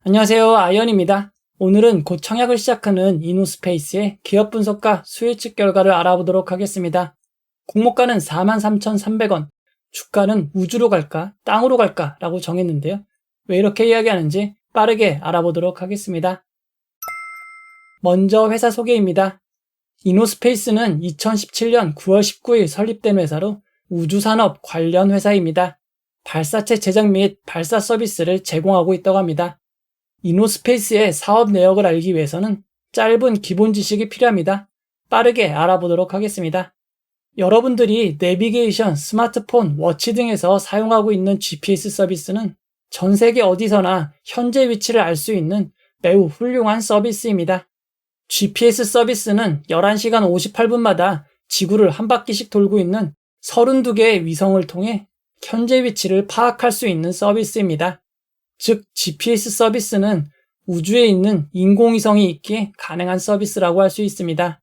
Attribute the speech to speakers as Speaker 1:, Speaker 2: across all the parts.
Speaker 1: 안녕하세요. 아이언입니다. 오늘은 곧 청약을 시작하는 이노스페이스의 기업 분석과 수혜측 결과를 알아보도록 하겠습니다. 공모가는 43,300원, 주가는 우주로 갈까, 땅으로 갈까 라고 정했는데요. 왜 이렇게 이야기하는지 빠르게 알아보도록 하겠습니다. 먼저 회사 소개입니다. 이노스페이스는 2017년 9월 19일 설립된 회사로 우주산업 관련 회사입니다. 발사체 제작 및 발사 서비스를 제공하고 있다고 합니다. 이노스페이스의 사업 내역을 알기 위해서는 짧은 기본 지식이 필요합니다. 빠르게 알아보도록 하겠습니다. 여러분들이 내비게이션, 스마트폰, 워치 등에서 사용하고 있는 GPS 서비스는 전 세계 어디서나 현재 위치를 알 수 있는 매우 훌륭한 서비스입니다. GPS 서비스는 11시간 58분마다 지구를 한 바퀴씩 돌고 있는 32개의 위성을 통해 현재 위치를 파악할 수 있는 서비스입니다. 즉, GPS 서비스는 우주에 있는 인공위성이 있기에 가능한 서비스라고 할 수 있습니다.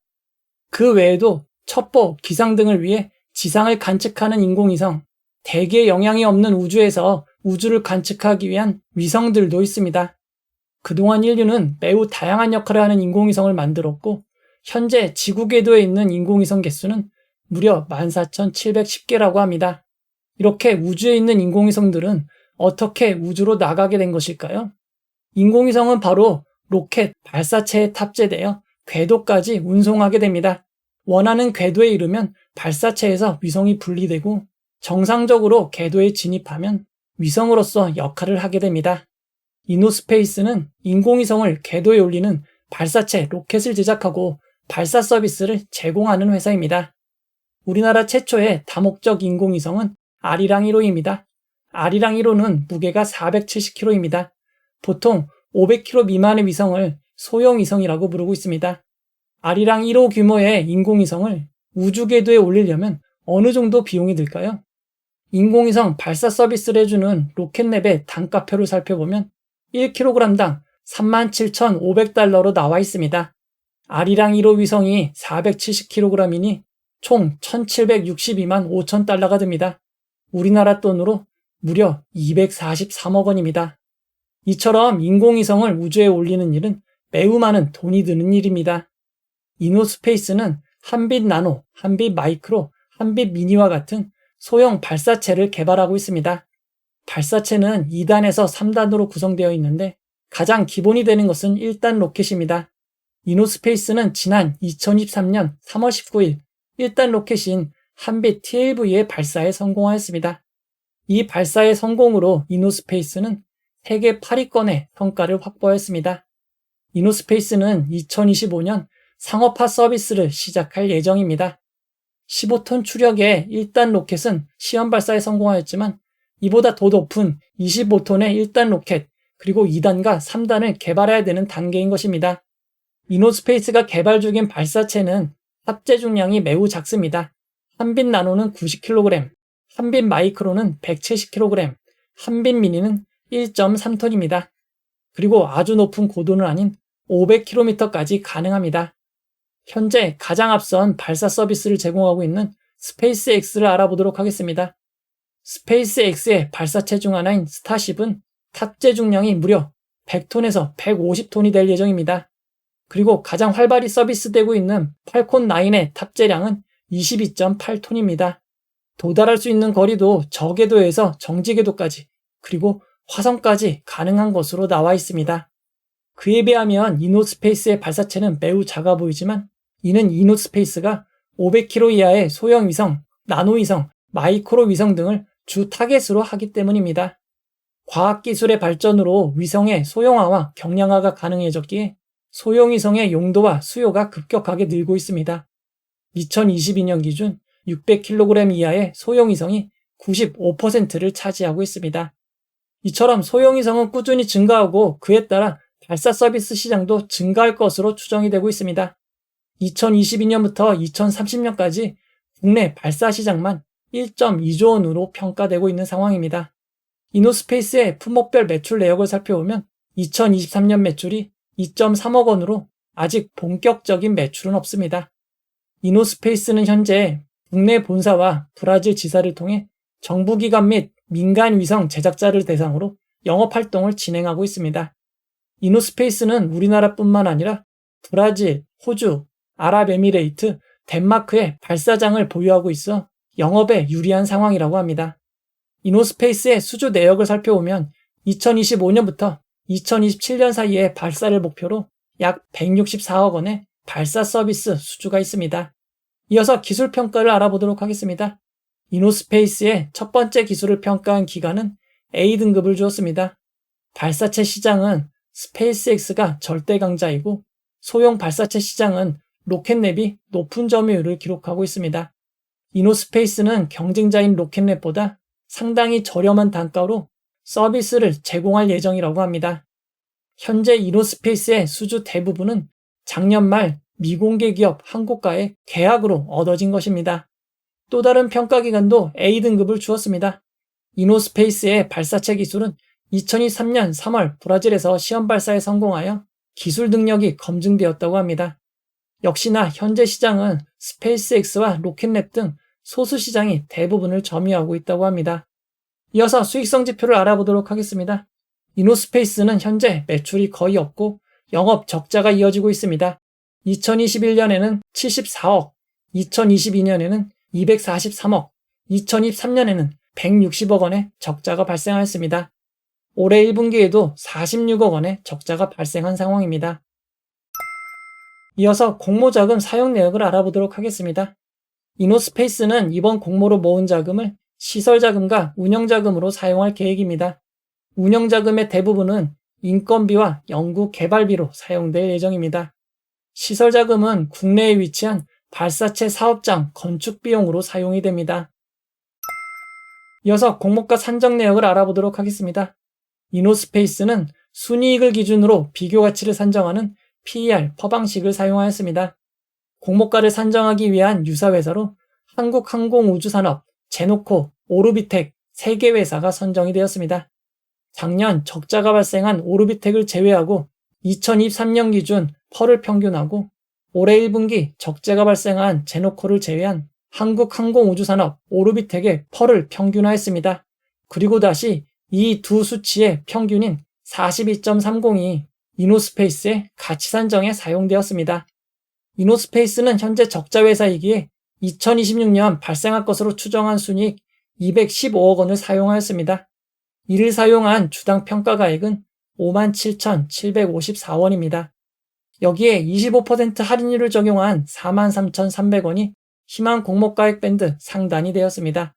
Speaker 1: 그 외에도 첩보, 기상 등을 위해 지상을 관측하는 인공위성, 대기에 영향이 없는 우주에서 우주를 관측하기 위한 위성들도 있습니다. 그동안 인류는 매우 다양한 역할을 하는 인공위성을 만들었고, 현재 지구 궤도에 있는 인공위성 개수는 무려 14,710개라고 합니다. 이렇게 우주에 있는 인공위성들은 어떻게 우주로 나가게 된 것일까요? 인공위성은 바로 로켓 발사체에 탑재되어 궤도까지 운송하게 됩니다. 원하는 궤도에 이르면 발사체에서 위성이 분리되고 정상적으로 궤도에 진입하면 위성으로서 역할을 하게 됩니다. 이노스페이스는 인공위성을 궤도에 올리는 발사체 로켓을 제작하고 발사 서비스를 제공하는 회사입니다. 우리나라 최초의 다목적 인공위성은 아리랑 1호입니다. 아리랑 1호는 무게가 470kg입니다. 보통 500kg 미만의 위성을 소형 위성이라고 부르고 있습니다. 아리랑 1호 규모의 인공위성을 우주 궤도에 올리려면 어느 정도 비용이 들까요? 인공위성 발사 서비스를 해주는 로켓랩의 단가표를 살펴보면 1kg당 37,500달러로 나와 있습니다. 아리랑 1호 위성이 470kg이니 총 1,762만 5천 달러가 듭니다. 우리나라 돈으로 무려 243억 원입니다. 이처럼 인공위성을 우주에 올리는 일은 매우 많은 돈이 드는 일입니다. 이노스페이스는 한빛 나노, 한빛 마이크로, 한빛 미니와 같은 소형 발사체를 개발하고 있습니다. 발사체는 2단에서 3단으로 구성되어 있는데 가장 기본이 되는 것은 1단 로켓입니다. 이노스페이스는 지난 2023년 3월 19일 1단 로켓인 한빛 TLV의 발사에 성공하였습니다. 이 발사의 성공으로 이노스페이스는 세계 8위권의 성과를 확보하였습니다. 이노스페이스는 2025년 상업화 서비스를 시작할 예정입니다. 15톤 추력의 1단 로켓은 시험 발사에 성공하였지만 이보다 더 높은 25톤의 1단 로켓 그리고 2단과 3단을 개발해야 되는 단계인 것입니다. 이노스페이스가 개발 중인 발사체는 탑재 중량이 매우 작습니다. 한빛 나노는 90kg, 한빛 마이크로는 170kg, 한빛 미니는 1.3톤입니다. 그리고 아주 높은 고도는 아닌 500km까지 가능합니다. 현재 가장 앞선 발사 서비스를 제공하고 있는 스페이스X를 알아보도록 하겠습니다. 스페이스X의 발사체 중 하나인 스타쉽은 탑재 중량이 무려 100톤에서 150톤이 될 예정입니다. 그리고 가장 활발히 서비스되고 있는 팔콘9의 탑재량은 22.8톤입니다. 도달할 수 있는 거리도 저궤도에서 정지궤도까지 그리고 화성까지 가능한 것으로 나와 있습니다. 그에 비하면 이노스페이스의 발사체는 매우 작아 보이지만 이는 이노스페이스가 500km 이하의 소형 위성, 나노위성, 마이크로 위성 등을 주 타겟으로 하기 때문입니다. 과학기술의 발전으로 위성의 소형화와 경량화가 가능해졌기에 소형 위성의 용도와 수요가 급격하게 늘고 있습니다. 2022년 기준 600kg 이하의 소형 위성이 95%를 차지하고 있습니다. 이처럼 소형 위성은 꾸준히 증가하고 그에 따라 발사 서비스 시장도 증가할 것으로 추정이 되고 있습니다. 2022년부터 2030년까지 국내 발사 시장만 1.2조 원으로 평가되고 있는 상황입니다. 이노스페이스의 품목별 매출 내역을 살펴보면 2023년 매출이 2.3억 원으로 아직 본격적인 매출은 없습니다. 이노스페이스는 현재 국내 본사와 브라질 지사를 통해 정부기관 및 민간 위성 제작자를 대상으로 영업활동을 진행하고 있습니다. 이노스페이스는 우리나라뿐만 아니라 브라질, 호주, 아랍에미레이트, 덴마크의 발사장을 보유하고 있어 영업에 유리한 상황이라고 합니다. 이노스페이스의 수주 내역을 살펴보면 2025년부터 2027년 사이에 발사를 목표로 약 164억 원의 발사 서비스 수주가 있습니다. 이어서 기술 평가를 알아보도록 하겠습니다. 이노스페이스의 첫 번째 기술을 평가한 기관은 A등급을 주었습니다. 발사체 시장은 스페이스X가 절대 강자이고 소형 발사체 시장은 로켓랩이 높은 점유율을 기록하고 있습니다. 이노스페이스는 경쟁자인 로켓랩보다 상당히 저렴한 단가로 서비스를 제공할 예정이라고 합니다. 현재 이노스페이스의 수주 대부분은 작년 말 미공개 기업 한국과의 계약으로 얻어진 것입니다. 또 다른 평가기관도 A등급을 주었습니다. 이노스페이스의 발사체 기술은 2023년 3월 브라질에서 시험 발사에 성공하여 기술 능력이 검증되었다고 합니다. 역시나 현재 시장은 스페이스X와 로켓랩 등 소수 시장이 대부분을 점유하고 있다고 합니다. 이어서 수익성 지표를 알아보도록 하겠습니다. 이노스페이스는 현재 매출이 거의 없고 영업 적자가 이어지고 있습니다. 2021년에는 74억, 2022년에는 243억, 2023년에는 160억 원의 적자가 발생하였습니다. 올해 1분기에도 46억 원의 적자가 발생한 상황입니다. 이어서 공모자금 사용 내역을 알아보도록 하겠습니다. 이노스페이스는 이번 공모로 모은 자금을 시설자금과 운영자금으로 사용할 계획입니다. 운영자금의 대부분은 인건비와 연구 개발비로 사용될 예정입니다. 시설자금은 국내에 위치한 발사체 사업장 건축 비용으로 사용이 됩니다. 이어서 공모가 산정 내역을 알아보도록 하겠습니다. 이노스페이스는 순이익을 기준으로 비교가치를 산정하는 PER 퍼방식을 사용하였습니다. 공모가를 산정하기 위한 유사회사로 한국항공우주산업, 제노코, 오르비텍 3개 회사가 선정이 되었습니다. 작년 적자가 발생한 오르비텍을 제외하고 2023년 기준 펄을 평균하고 올해 1분기 적자가 발생한 제노코를 제외한 한국항공우주산업, 오르비텍의 펄을 평균화했습니다. 그리고 다시 이 두 수치의 평균인 42.30이 이노스페이스의 가치 산정에 사용되었습니다. 이노스페이스는 현재 적자 회사이기에 2026년 발생할 것으로 추정한 순이익 215억 원을 사용하였습니다. 이를 사용한 주당 평가가액은 57,754원입니다. 여기에 25% 할인율을 적용한 43,300원이 희망 공모가액 밴드 상단이 되었습니다.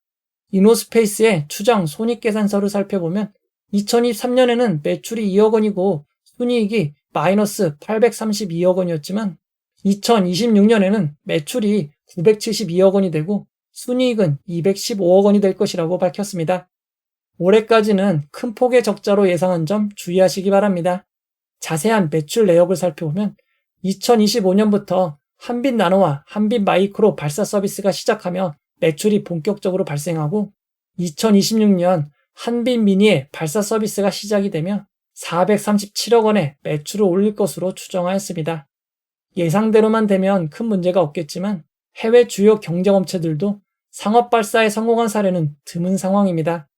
Speaker 1: 이노스페이스의 추정 손익계산서를 살펴보면 2023년에는 매출이 2억 원이고 순이익이 마이너스 832억 원이었지만 2026년에는 매출이 972억 원이 되고 순이익은 215억 원이 될 것이라고 밝혔습니다. 올해까지는 큰 폭의 적자로 예상한 점 주의하시기 바랍니다. 자세한 매출 내역을 살펴보면 2025년부터 한빛나노와 한빛마이크로 발사 서비스가 시작하며 매출이 본격적으로 발생하고 2026년 한빛미니의 발사 서비스가 시작이 되며 437억 원의 매출을 올릴 것으로 추정하였습니다. 예상대로만 되면 큰 문제가 없겠지만 해외 주요 경쟁업체들도 상업 발사에 성공한 사례는 드문 상황입니다.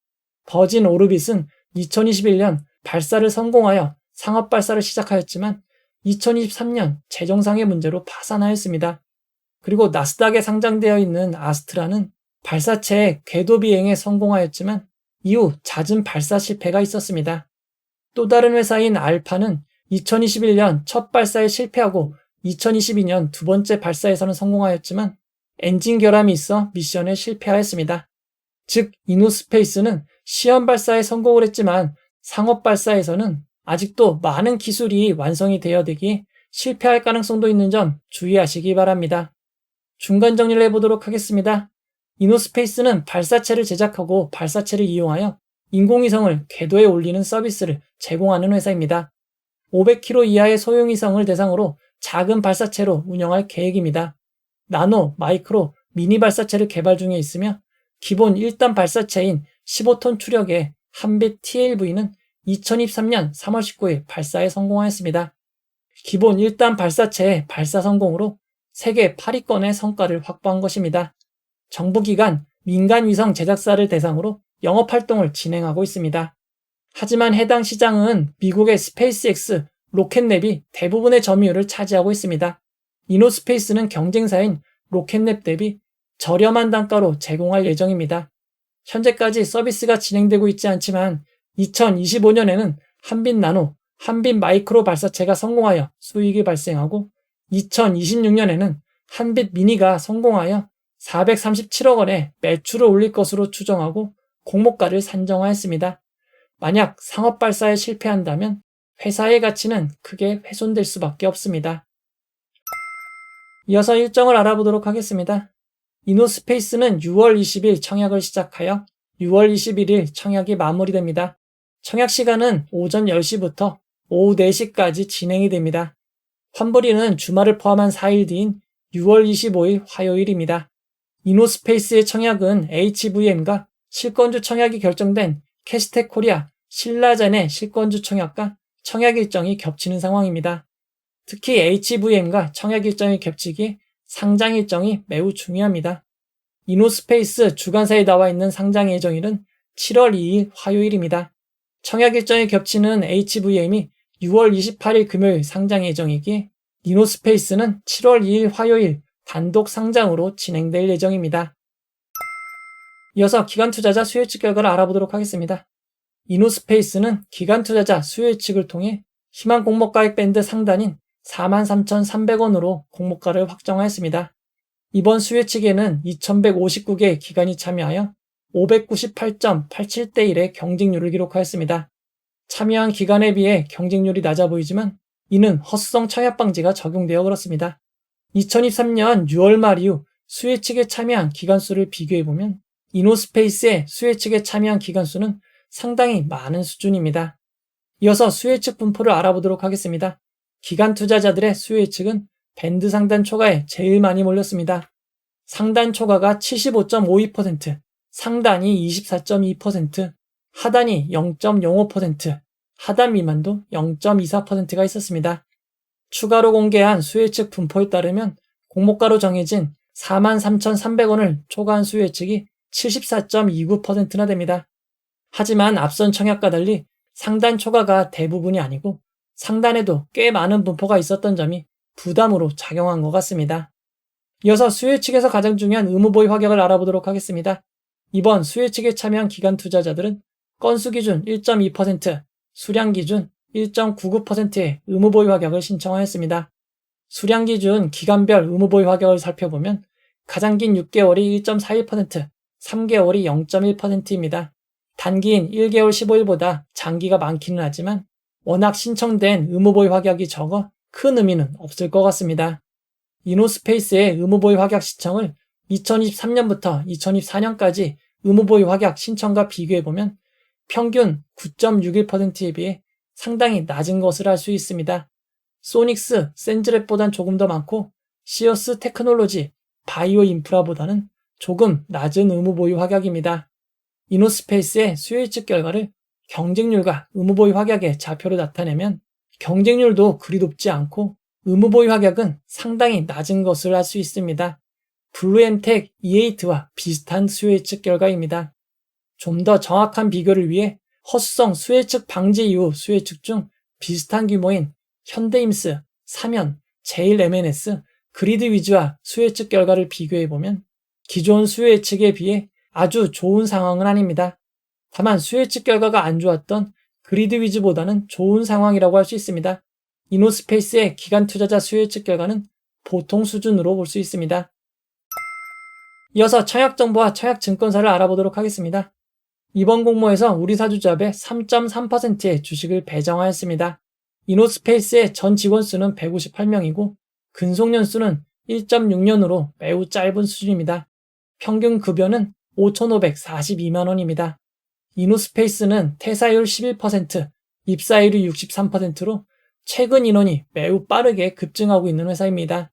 Speaker 1: 버진 오르빗은 2021년 발사를 성공하여 상업 발사를 시작하였지만 2023년 재정상의 문제로 파산하였습니다. 그리고 나스닥에 상장되어 있는 아스트라는 발사체의 궤도 비행에 성공하였지만 이후 잦은 발사 실패가 있었습니다. 또 다른 회사인 알파는 2021년 첫 발사에 실패하고 2022년 두 번째 발사에서는 성공하였지만 엔진 결함이 있어 미션에 실패하였습니다. 즉 이노스페이스는 시험 발사에 성공을 했지만 상업 발사에서는 아직도 많은 기술이 완성이 되어야 되기에 실패할 가능성도 있는 점 주의하시기 바랍니다. 중간 정리를 해보도록 하겠습니다. 이노스페이스는 발사체를 제작하고 발사체를 이용하여 인공위성을 궤도에 올리는 서비스를 제공하는 회사입니다. 500km 이하의 소형위성을 대상으로 작은 발사체로 운영할 계획입니다. 나노, 마이크로, 미니 발사체를 개발 중에 있으며 기본 1단 발사체인 15톤 추력의 한빛 TLV는 2023년 3월 19일 발사에 성공하였습니다. 기본 1단 발사체의 발사 성공으로 세계 8위권의 성과를 확보한 것입니다. 정부기관, 민간위성 제작사를 대상으로 영업활동을 진행하고 있습니다. 하지만 해당 시장은 미국의 스페이스X, 로켓랩이 대부분의 점유율을 차지하고 있습니다. 이노스페이스는 경쟁사인 로켓랩 대비 저렴한 단가로 제공할 예정입니다. 현재까지 서비스가 진행되고 있지 않지만 2025년에는 한빛나노, 한빛마이크로 발사체가 성공하여 수익이 발생하고 2026년에는 한빛미니가 성공하여 437억 원의 매출을 올릴 것으로 추정하고 공모가를 산정하였습니다. 만약 상업발사에 실패한다면 회사의 가치는 크게 훼손될 수밖에 없습니다. 이어서 일정을 알아보도록 하겠습니다. 이노스페이스는 6월 20일 청약을 시작하여 6월 21일 청약이 마무리됩니다. 청약 시간은 오전 10시부터 오후 4시까지 진행이 됩니다. 환불일은 주말을 포함한 4일 뒤인 6월 25일 화요일입니다. 이노스페이스의 청약은 HVM과 실권주 청약이 결정된 캐스텍 코리아, 신라젠의 실권주 청약과 청약 일정이 겹치는 상황입니다. 특히 HVM과 청약 일정이 겹치기에 상장 일정이 매우 중요합니다. 이노스페이스 주간사에 나와 있는 상장 예정일은 7월 2일 화요일입니다. 청약 일정이 겹치는 HVM이 6월 28일 금요일 상장 예정이기에 이노스페이스는 7월 2일 화요일 단독 상장으로 진행될 예정입니다. 이어서 기관투자자 수요예측 결과를 알아보도록 하겠습니다. 이노스페이스는 기관투자자 수요예측을 통해 희망 공모가액 밴드 상단인 43,300원으로 공모가를 확정하였습니다. 이번 수요예측에는 2,159개의 기관이 참여하여 598.87대 1의 경쟁률을 기록하였습니다. 참여한 기관에 비해 경쟁률이 낮아 보이지만 이는 허수성 청약 방지가 적용되어 그렇습니다. 2023년 6월 말 이후 수혜측에 참여한 기관 수를 비교해보면 이노스페이스의 수혜측에 참여한 기관 수는 상당히 많은 수준입니다. 이어서 수혜측 분포를 알아보도록 하겠습니다. 기관 투자자들의 수혜측은 밴드 상단 초과에 제일 많이 몰렸습니다. 상단 초과가 75.52%, 상단이 24.2%, 하단이 0.05%, 하단 미만도 0.24%가 있었습니다. 추가로 공개한 수혜측 분포에 따르면 공모가로 정해진 43,300원을 초과한 수혜측이 74.29%나 됩니다. 하지만 앞선 청약과 달리 상단 초과가 대부분이 아니고 상단에도 꽤 많은 분포가 있었던 점이 부담으로 작용한 것 같습니다. 이어서 수혜측에서 가장 중요한 의무보유 확약을 알아보도록 하겠습니다. 이번 수혜측에 참여한 기관 투자자들은 건수 기준 1.2%, 수량 기준 1.99%의 의무보유 확약을 신청하였습니다. 수량 기준 기간별 의무보유 확약을 살펴보면 가장 긴 6개월이 1.41%, 3개월이 0.1%입니다. 단기인 1개월 15일보다 장기가 많기는 하지만 워낙 신청된 의무보유 확약이 적어 큰 의미는 없을 것 같습니다. 이노스페이스의 의무보유 확약 신청을 2023년부터 2024년까지 의무보유 확약 신청과 비교해보면 평균 9.61%에 비해 상당히 낮은 것을 알 수 있습니다. 소닉스, 센즈랩보단 조금 더 많고 시어스 테크놀로지, 바이오 인프라보다는 조금 낮은 의무보유 확약입니다. 이노스페이스의 수요예측 결과를 경쟁률과 의무보유 확약의 좌표로 나타내면 경쟁률도 그리 높지 않고 의무보유 확약은 상당히 낮은 것을 알 수 있습니다. 블루엠텍 E8와 비슷한 수요예측 결과입니다. 좀 더 정확한 비교를 위해 허수성 수혜측 방지 이후 수혜측 중 비슷한 규모인 현대임스, 삼연, 제일MNS, 그리드위즈와 수혜측 결과를 비교해보면 기존 수혜측에 비해 아주 좋은 상황은 아닙니다. 다만 수혜측 결과가 안 좋았던 그리드위즈보다는 좋은 상황이라고 할 수 있습니다. 이노스페이스의 기관 투자자 수혜측 결과는 보통 수준으로 볼 수 있습니다. 이어서 청약정보와 청약증권사를 알아보도록 하겠습니다. 이번 공모에서 우리사주조합의 3.3%의 주식을 배정하였습니다. 이노스페이스의 전 직원수는 158명이고 근속연수는 1.6년으로 매우 짧은 수준입니다. 평균 급여는 5,542만원입니다. 이노스페이스는 퇴사율 11%, 입사율이 63%로 최근 인원이 매우 빠르게 급증하고 있는 회사입니다.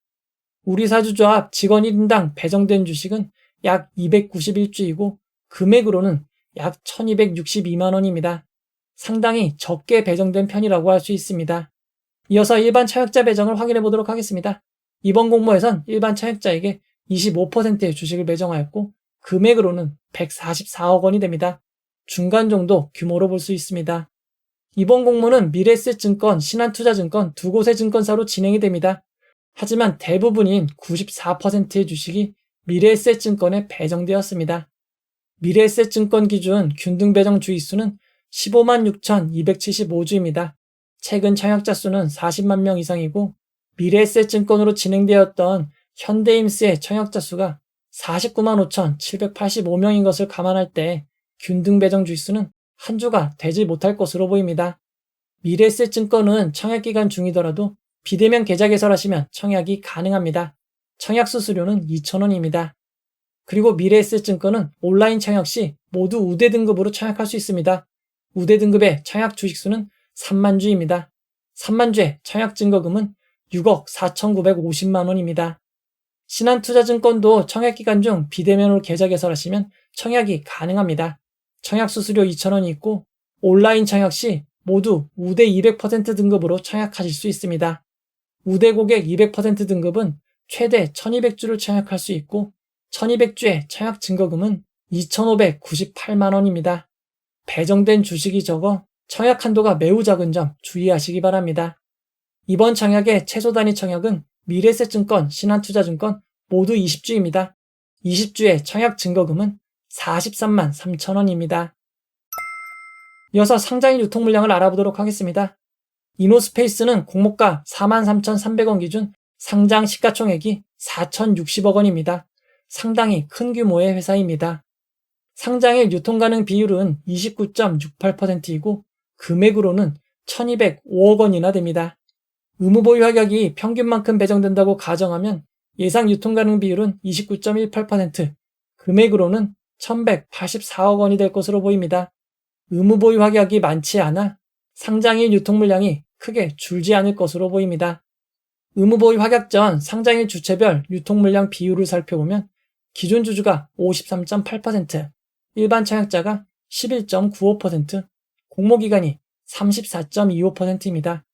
Speaker 1: 우리사주조합 직원 1인당 배정된 주식은 약 291주이고 금액으로는 약 1,262만원입니다. 상당히 적게 배정된 편이라고 할 수 있습니다. 이어서 일반 청약자 배정을 확인해 보도록 하겠습니다. 이번 공모에선 일반 청약자에게 25%의 주식을 배정하였고 금액으로는 144억 원이 됩니다. 중간 정도 규모로 볼 수 있습니다. 이번 공모는 미래에셋증권, 신한투자증권 두 곳의 증권사로 진행이 됩니다. 하지만 대부분인 94%의 주식이 미래에셋증권에 배정되었습니다. 미래에셋증권 기준 균등 배정 주의수는 15만 6,275주입니다. 최근 청약자 수는 40만 명 이상이고 미래에셋증권으로 진행되었던 현대임스의 청약자 수가 49만 5,785명인 것을 감안할 때 균등 배정 주의수는 한 주가 되지 못할 것으로 보입니다. 미래에셋증권은 청약기간 중이더라도 비대면 계좌 개설하시면 청약이 가능합니다. 청약 수수료는 2,000원입니다. 그리고 미래에셋증권은 온라인 청약 시 모두 우대 등급으로 청약할 수 있습니다. 우대 등급의 청약 주식수는 3만 주입니다. 3만 주의 청약 증거금은 6억 4,950만 원입니다. 신한투자증권도 청약기간 중 비대면으로 계좌 개설하시면 청약이 가능합니다. 청약 수수료 2,000원이 있고 온라인 청약 시 모두 우대 200% 등급으로 청약하실 수 있습니다. 우대 고객 200% 등급은 최대 1200주를 청약할 수 있고 1200주의 청약 증거금은 2,598만 원입니다. 배정된 주식이 적어 청약 한도가 매우 작은 점 주의하시기 바랍니다. 이번 청약의 최소 단위 청약은 미래에셋증권, 신한투자증권 모두 20주입니다. 20주의 청약 증거금은 43만 3천 원입니다. 이어서 상장일 유통 물량을 알아보도록 하겠습니다. 이노스페이스는 공모가 43,300원 기준 상장 시가총액이 4,060억 원입니다. 상당히 큰 규모의 회사입니다. 상장일 유통 가능 비율은 29.68%이고 금액으로는 1,205억 원이나 됩니다. 의무보유 합격이 평균만큼 배정된다고 가정하면 예상 유통 가능 비율은 29.18%, 금액으로는 1,184억 원이 될 것으로 보입니다. 의무보유 합격이 많지 않아 상장일 유통 물량이 크게 줄지 않을 것으로 보입니다. 의무보유 합격 전 상장일 주체별 유통 물량 비율을 살펴보면 기존 주주가 53.8%, 일반 청약자가 11.95%, 공모기간이 34.25%입니다.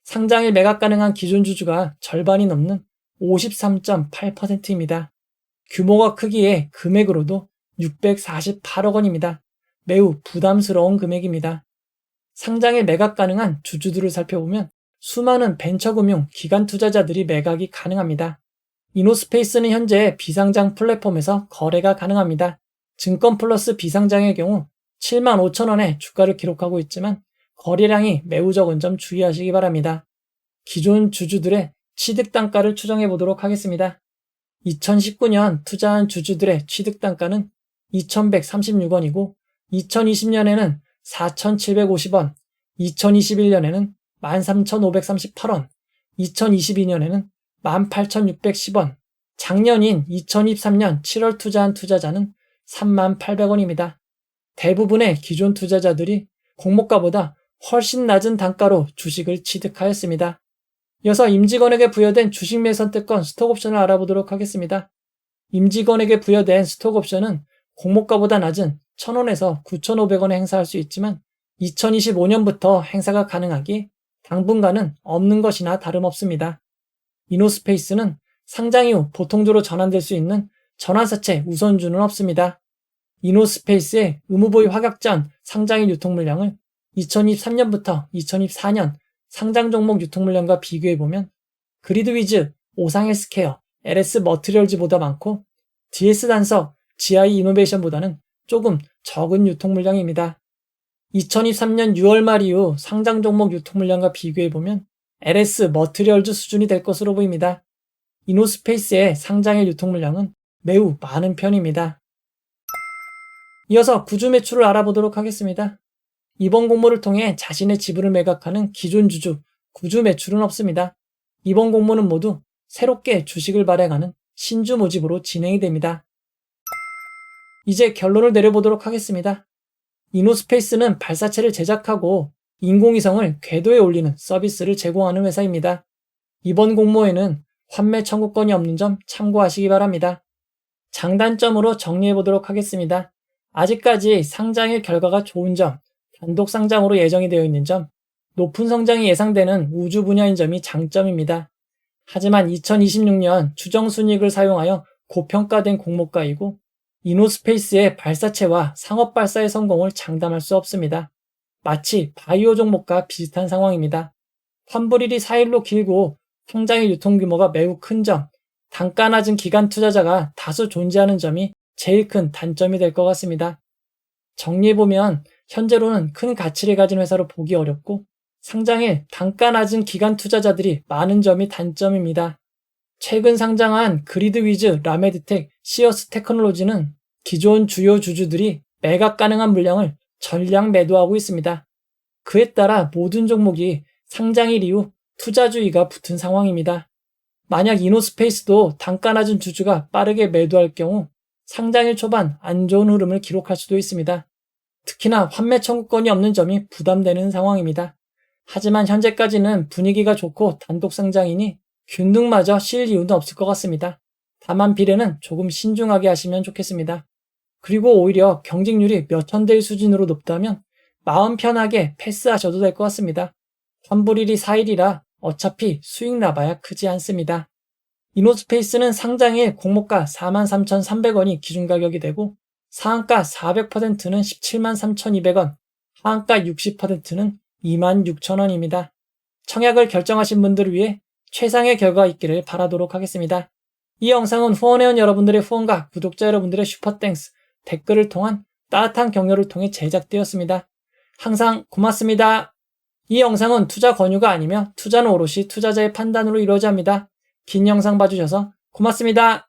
Speaker 1: 상장일 매각 가능한 기존 주주가 절반이 넘는 53.8%입니다. 규모가 크기에 금액으로도 648억 원입니다. 매우 부담스러운 금액입니다. 상장일 매각 가능한 주주들을 살펴보면 수많은 벤처금융 기관 투자자들이 매각이 가능합니다. 이노스페이스는 현재 비상장 플랫폼에서 거래가 가능합니다. 증권플러스 비상장의 경우 7만 5천 원의 주가를 기록하고 있지만 거래량이 매우 적은 점 주의하시기 바랍니다. 기존 주주들의 취득 단가를 추정해 보도록 하겠습니다. 2019년 투자한 주주들의 취득 단가는 2,136원이고 2020년에는 4,750원, 2021년에는 13,538원, 2022년에는 18,610원, 작년인 2023년 7월 투자한 투자자는 38,000원입니다. 대부분의 기존 투자자들이 공모가보다 훨씬 낮은 단가로 주식을 취득하였습니다. 이어서 임직원에게 부여된 주식 매선택권 스톡옵션을 알아보도록 하겠습니다. 임직원에게 부여된 스톡옵션은 공모가보다 낮은 1,000원에서 9,500원에 행사할 수 있지만 2025년부터 행사가 가능하기에 당분간은 없는 것이나 다름없습니다. 이노스페이스는 상장 이후 보통주로 전환될 수 있는 전환사채 우선주는 없습니다. 이노스페이스의 의무보유 합격 전 상장일 유통 물량을 2023년부터 2024년 상장 종목 유통 물량과 비교해보면 그리드위즈, 오상헬스케어, LS 머티리얼즈보다 많고 DS단석, GI 이노베이션보다는 조금 적은 유통 물량입니다. 2023년 6월 말 이후 상장 종목 유통 물량과 비교해보면 LS 머티리얼즈 수준이 될 것으로 보입니다. 이노스페이스의 상장일 유통 물량은 매우 많은 편입니다. 이어서 구주 매출을 알아보도록 하겠습니다. 이번 공모를 통해 자신의 지분을 매각하는 기존 주주, 구주 매출은 없습니다. 이번 공모는 모두 새롭게 주식을 발행하는 신주 모집으로 진행이 됩니다. 이제 결론을 내려보도록 하겠습니다. 이노스페이스는 발사체를 제작하고 인공위성을 궤도에 올리는 서비스를 제공하는 회사입니다. 이번 공모에는 환매 청구권이 없는 점 참고하시기 바랍니다. 장단점으로 정리해보도록 하겠습니다. 아직까지 상장일 결과가 좋은 점, 단독 상장으로 예정이 되어 있는 점, 높은 성장이 예상되는 우주 분야인 점이 장점입니다. 하지만 2026년 추정순이익을 사용하여 고평가된 공모가이고 이노스페이스의 발사체와 상업 발사의 성공을 장담할 수 없습니다. 마치 바이오 종목과 비슷한 상황입니다. 환불일이 4일로 길고 통장의 유통규모가 매우 큰 점, 단가 낮은 기관 투자자가 다수 존재하는 점이 제일 큰 단점이 될 것 같습니다. 정리해보면 현재로는 큰 가치를 가진 회사로 보기 어렵고 상장일 단가 낮은 기관 투자자들이 많은 점이 단점입니다. 최근 상장한 그리드위즈, 라메드텍, 시어스 테크놀로지는 기존 주요 주주들이 매각 가능한 물량을 전량 매도하고 있습니다. 그에 따라 모든 종목이 상장일 이후 투자주의가 붙은 상황입니다. 만약 이노스페이스도 단가 낮은 주주가 빠르게 매도할 경우 상장일 초반 안 좋은 흐름을 기록할 수도 있습니다. 특히나 환매 청구권이 없는 점이 부담되는 상황입니다. 하지만 현재까지는 분위기가 좋고 단독 상장이니 균등마저 실 이유는 없을 것 같습니다. 다만 비례는 조금 신중하게 하시면 좋겠습니다. 그리고 오히려 경쟁률이 몇천 대일 수준으로 높다면 마음 편하게 패스하셔도 될 것 같습니다. 환불일이 4일이라 어차피 수익 나봐야 크지 않습니다. 이노스페이스는 상장일 공모가 43,300원이 기준가격이 되고 상한가 400%는 173,200원, 하한가 60%는 26,000원입니다. 청약을 결정하신 분들을 위해 최상의 결과가 있기를 바라도록 하겠습니다. 이 영상은 후원해온 여러분들의 후원과 구독자 여러분들의 슈퍼땡스, 댓글을 통한 따뜻한 격려를 통해 제작되었습니다. 항상 고맙습니다. 이 영상은 투자 권유가 아니며 투자는 오롯이 투자자의 판단으로 이루어집니다. 긴 영상 봐주셔서 고맙습니다.